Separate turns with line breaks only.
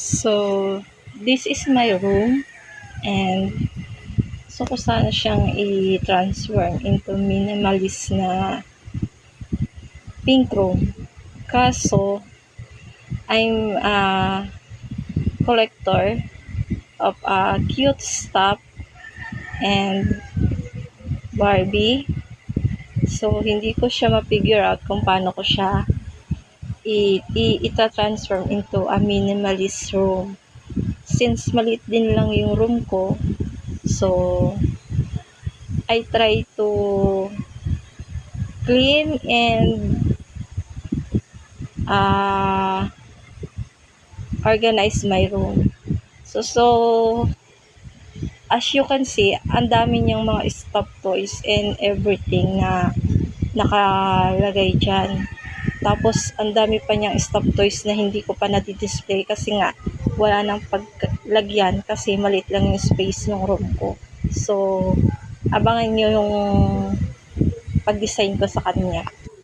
So, this is my room and so ko sana siyang i-transform into minimalist na pink room. Kaso, I'm a collector of cute stuff and Barbie. So, hindi ko siya ma-figure out kung paano ko siya ita-transform into a minimalist room. Since maliit din lang yung room ko, so I try to clean and organize my room. So as you can see, ang dami niyang mga stuffed toys and everything na nakalagay dyan. Tapos, ang dami pa niyang stuffed toys na hindi ko pa na-display kasi nga, wala nang paglagyan kasi maliit lang yung space ng room ko. So, abangan niyo yung pag-design ko sa kanya.